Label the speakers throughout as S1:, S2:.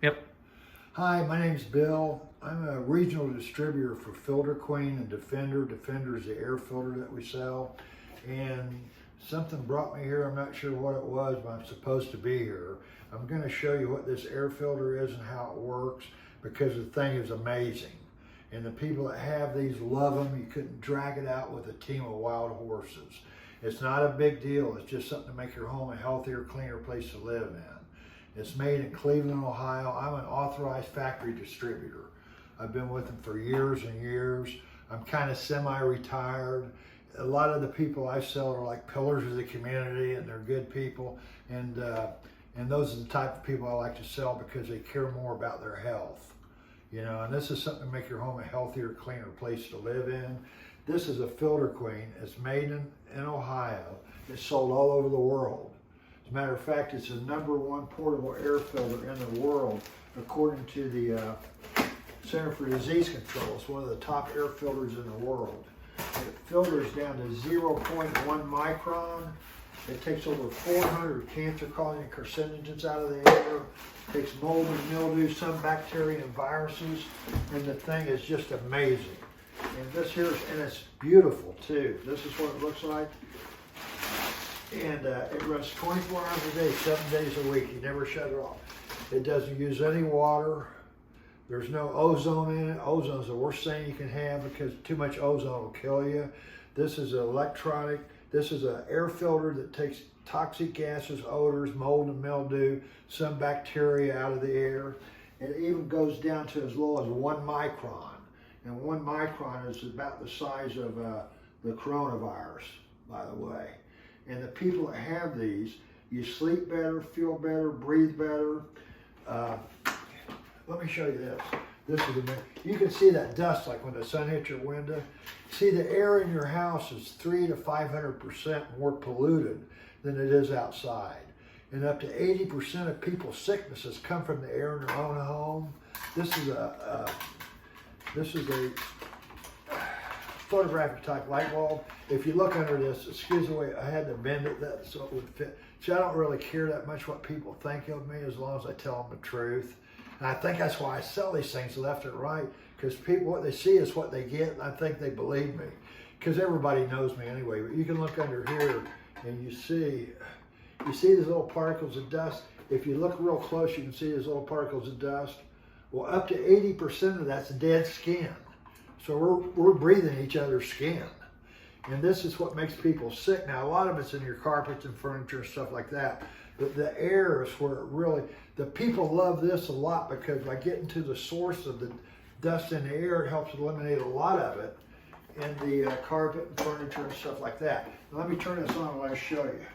S1: Yep.
S2: Hi, my name's Bill. I'm a regional distributor for Filter Queen and Defender. Defender is the air filter that we sell. And something brought me here. I'm not sure what it was, but I'm supposed to be here. I'm going to show you what this air filter is and how it works, because the thing is amazing. And the people that have these love them. You couldn't drag it out with a team of wild horses. It's not a big deal. It's just something to make your home a healthier, cleaner place to live in. It's made in Cleveland, Ohio. I'm an authorized factory distributor. I've been with them for years and years. I'm kind of semi-retired. A lot of the people I sell are like pillars of the community, and they're good people. And those are the type of people I like to sell because they care more about their health. You know, and this is something to make your home a healthier, cleaner place to live in. This is a Filter Queen. It's made in Ohio. It's sold all over the world. As a matter of fact, it's the #1 portable air filter in the world, according to the Center for Disease Control. It's one of the top air filters in the world. It filters down to 0.1 micron. It takes over 400 cancer-causing carcinogens out of the air. It takes mold and mildew, some bacteria and viruses, and the thing is just amazing. And this here, and it's beautiful too. This is what it looks like. And it runs 24 hours a day, 7 days a week. You never shut it off. It doesn't use any water. There's no ozone in it. Ozone is the worst thing you can have because too much ozone will kill you. This is electronic. This is an air filter that takes toxic gases, odors, mold and mildew, some bacteria out of the air. It even goes down to as low as 1 micron. And 1 micron is about the size of the coronavirus, by the way. And the people that have these, you sleep better, feel better, breathe better. Let me show you this. This is amazing. You can see that dust like when the sun hits your window. See, the air in your house is 300 to 500% more polluted than it is outside. And up to 80% of people's sicknesses come from the air in their own home. This is a photographic type light bulb. If you look under this, excuse the way I had to bend it that so it would fit. See, I don't really care that much what people think of me as long as I tell them the truth. And I think that's why I sell these things left and right, because people, what they see is what they get, and I think they believe me, because everybody knows me anyway. But you can look under here and you see these little particles of dust. If you look real close, you can see these little particles of dust. Well, up to 80% of that's dead skin. So we're breathing each other's skin. And this is what makes people sick. Now, a lot of it's in your carpets and furniture and stuff like that. But the air is where it really, the people love this a lot because by getting to the source of the dust in the air, it helps eliminate a lot of it in the carpet and furniture and stuff like that. Now, let me turn this on while I show you.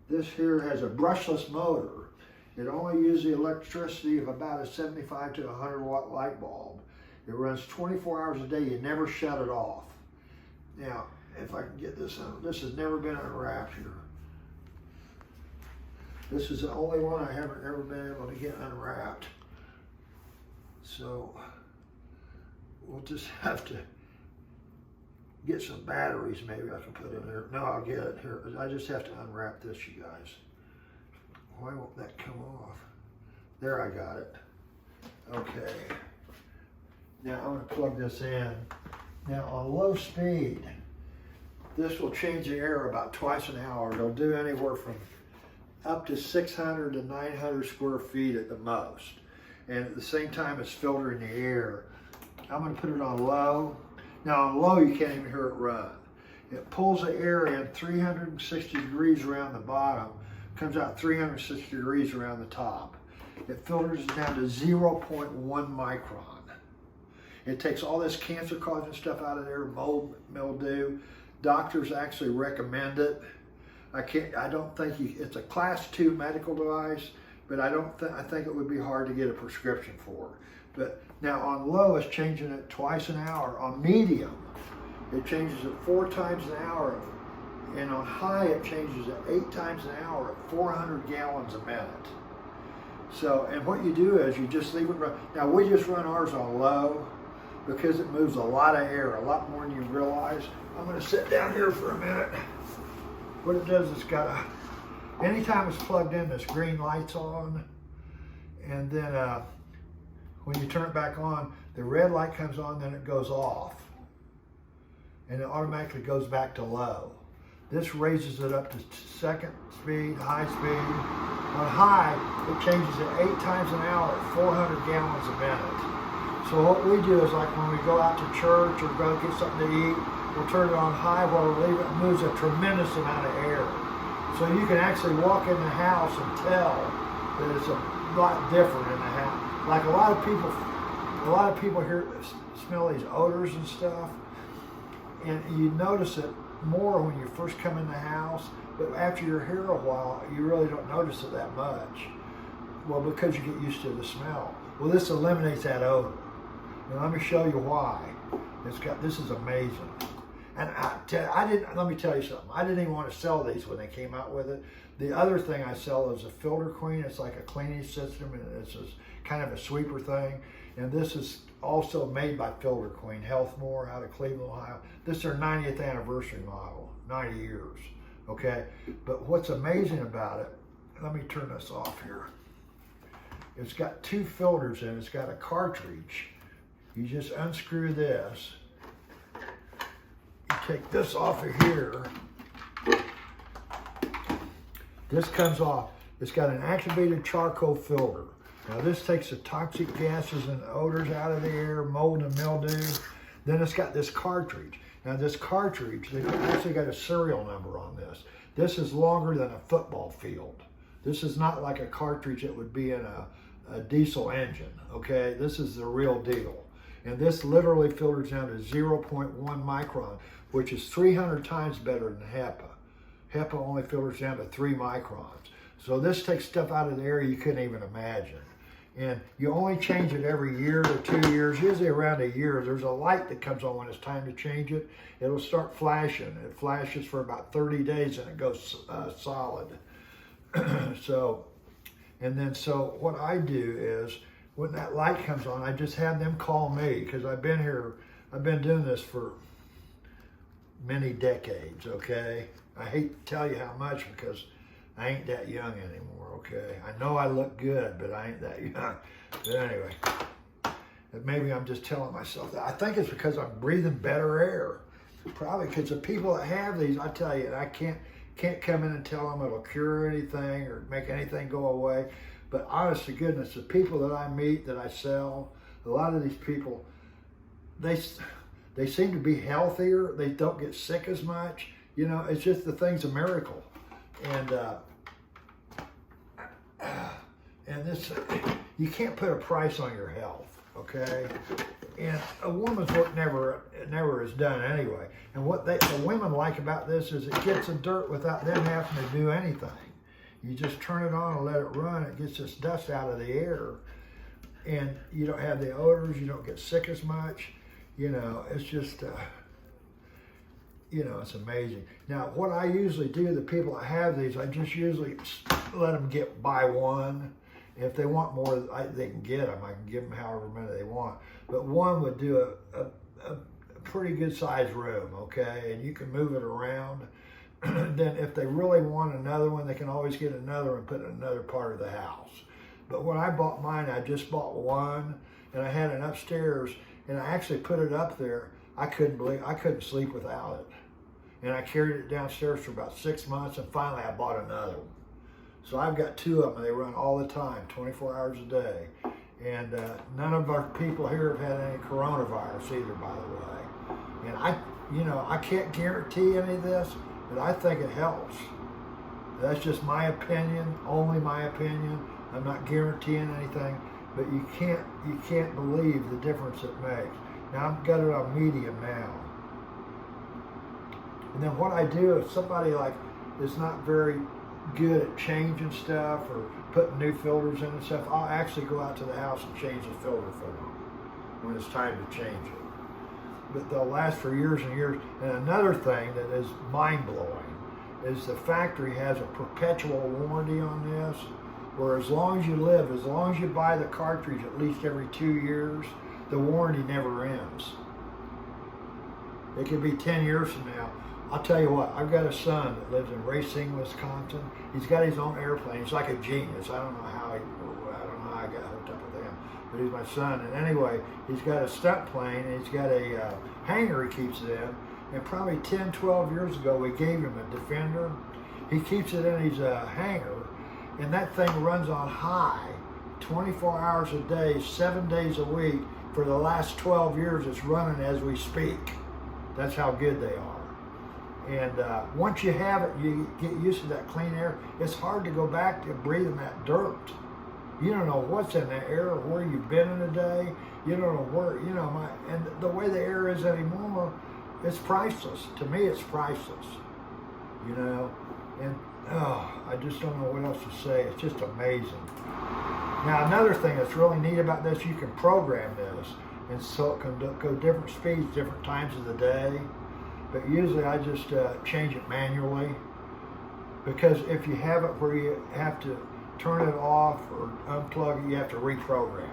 S2: This here has a brushless motor. It only uses the electricity of about a 75 to 100 watt light bulb. It runs 24 hours a day. You never shut it off. Now, if I can get this on, this has never been unwrapped here. This is the only one I haven't ever been able to get unwrapped. So we'll just have to get some batteries maybe I can put in there. No, I'll get it here. I just have to unwrap this, you guys. Why won't that come off? There, I got it. Okay. Now I'm going to plug this in. Now on low speed, this will change the air about twice an hour. It'll do anywhere from up to 600 to 900 square feet at the most. And at the same time it's filtering the air. I'm going to put it on low. Now on low you can't even hear it run. It pulls the air in 360 degrees around the bottom, comes out 360 degrees around the top. It filters down to 0.1 micron. It takes all this cancer-causing stuff out of there, mold, mildew. Doctors actually recommend it. I don't think it's a class 2 medical device, but I think it would be hard to get a prescription for. But now on low, it's changing it twice an hour. On medium, it changes it 4 times an hour. And on high, it changes it 8 times an hour at 400 gallons a minute. So, and what you do is you just leave it run. Now we just run ours on low because it moves a lot of air, a lot more than you realize. I'm gonna sit down here for a minute. What it does is anytime it's plugged in, this green light's on, and then when you turn it back on, the red light comes on, then it goes off, and it automatically goes back to low. This raises it up to second speed, high speed. On high, it changes it 8 times an hour at 400 gallons a minute. So what we do is, like when we go out to church or go get something to eat, we'll turn it on high while we leave it. It moves a tremendous amount of air. So you can actually walk in the house and tell that it's a lot different in the house. Like a lot of people here smell these odors and stuff, and you notice it more when you first come in the house, but after you're here a while, you really don't notice it that much. Well, because you get used to the smell. Well, this eliminates that odor. And let me show you why. This is amazing. And let me tell you something. I didn't even want to sell these when they came out with it. The other thing I sell is a Filter Queen. It's like a cleaning system, and it's kind of a sweeper thing. And this is also made by Filter Queen, Healthmore, out of Cleveland, Ohio. This is their 90th anniversary model, 90 years, okay? But what's amazing about it, let me turn this off here. It's got 2 filters in it. It's got a cartridge. You just unscrew this. You take this off of here. This comes off. It's got an activated charcoal filter. Now this takes the toxic gases and odors out of the air, mold and mildew. Then it's got this cartridge. Now this cartridge, they've actually got a serial number on this. This is longer than a football field. This is not like a cartridge that would be in a diesel engine, okay? This is the real deal. And this literally filters down to 0.1 micron, which is 300 times better than HEPA. HEPA only filters down to 3 microns. So this takes stuff out of the air you couldn't even imagine. And you only change it every year or 2 years, usually around a year. There's a light that comes on when it's time to change it. It'll start flashing. It flashes for about 30 days and it goes solid. So what I do is, when that light comes on, I just have them call me, because I've been doing this for many decades, okay? I hate to tell you how much, because I ain't that young anymore, okay? I know I look good, but I ain't that young. But anyway, maybe I'm just telling myself that. I think it's because I'm breathing better air. Probably because the people that have these, I tell you, I can't come in and tell them it'll cure anything or make anything go away. But honest to goodness, the people that I meet, that I sell, a lot of these people, they seem to be healthier. They don't get sick as much. You know, it's just the thing's a miracle. And this, you can't put a price on your health, okay? And a woman's work never is done anyway. And what the women like about this is it gets the dirt without them having to do anything. You just turn it on and let it run. It gets this dust out of the air, and you don't have the odors. You don't get sick as much. You know, it's just, you know, it's amazing. Now, what I usually do, the people that have these, I just usually let them buy one. If they want more, they can get them. I can give them however many they want. But one would do a pretty good sized room, okay? And you can move it around. Then if they really want another one, they can always get another and put it in another part of the house. But when I bought mine, I just bought one, and I had it upstairs, and I actually put it up there. I couldn't sleep without it. And I carried it downstairs for about 6 months, and finally I bought another one. So I've got 2 of them. They run all the time, 24 hours a day. And none of our people here have had any coronavirus either, by the way. And I can't guarantee any of this, but I think it helps. That's just my opinion, only my opinion. I'm not guaranteeing anything, but you can't believe the difference it makes. Now I've got it on medium now. And then what I do, if somebody is not very good at changing stuff or putting new filters in and stuff, I'll actually go out to the house and change the filter for them when it's time to change it. But they'll last for years and years. And another thing that is mind-blowing is the factory has a perpetual warranty on this, where as long as you live, as long as you buy the cartridge at least every 2 years, the warranty never ends. It could be 10 years from now. I'll tell you what, I've got a son that lives in Racine, Wisconsin. He's got his own airplane. He's like a genius. I don't know how but he's my son. And anyway, he's got a stunt plane, and he's got a hangar he keeps it in. And probably 10, 12 years ago, we gave him a Defender. He keeps it in his hangar, and that thing runs on high 24 hours a day, 7 days a week. For the last 12 years, it's running as we speak. That's how good they are. And once you have it, you get used to that clean air. It's hard to go back to breathing that dirt. You don't know what's in the air, or where you've been in a day. You don't know where, and the way the air is anymore, it's priceless. To me, it's priceless. And I just don't know what else to say. It's just amazing. Now, another thing that's really neat about this, you can program this, and so it can go different speeds, different times of the day. But usually I just change it manually, because if you have it where you have to turn it off or unplug it, you have to reprogram it.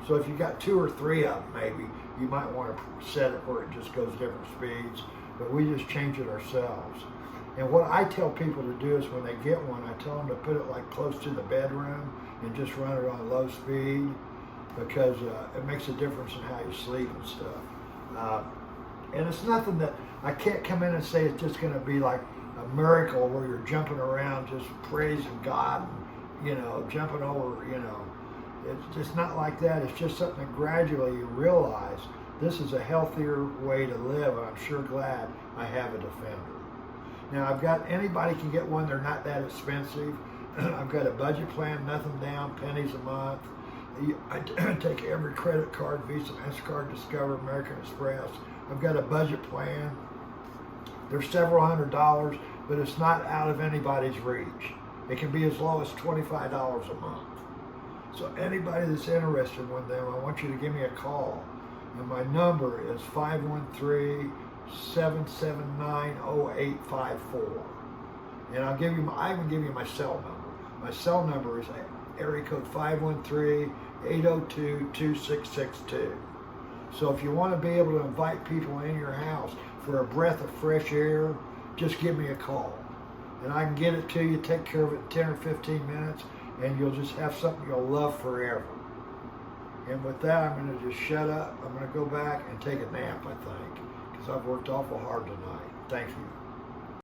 S2: So if you got 2 or 3 of them, maybe you might want to set it where it just goes different speeds. But we just change it ourselves. And what I tell people to do is when they get one, I tell them to put it like close to the bedroom and just run it on low speed, because it makes a difference in how you sleep and stuff. And it's nothing that I can't come in and say it's just going to be like a miracle where you're jumping around just praising God and, jumping over, It's just not like that. It's just something that gradually you realize this is a healthier way to live, and I'm sure glad I have a Defender. Now, I've got, anybody can get one. They're not that expensive. I've got a budget plan, nothing down, pennies a month. I take every credit card, Visa, MasterCard, Discover, American Express. I've got a budget plan. They're several $100s, but it's not out of anybody's reach. It can be as low as $25 a month. So anybody that's interested in one of them, I want you to give me a call. And my number is 513-779-0854. And I can give you my cell number. My cell number is area code 513-802-2662. So if you want to be able to invite people in your house for a breath of fresh air, just give me a call. And I can get it to you, take care of it in 10 or 15 minutes, and you'll just have something you'll love forever. And with that, I'm going to just shut up. I'm going to go back and take a nap, I think, because I've worked awful hard tonight. Thank you.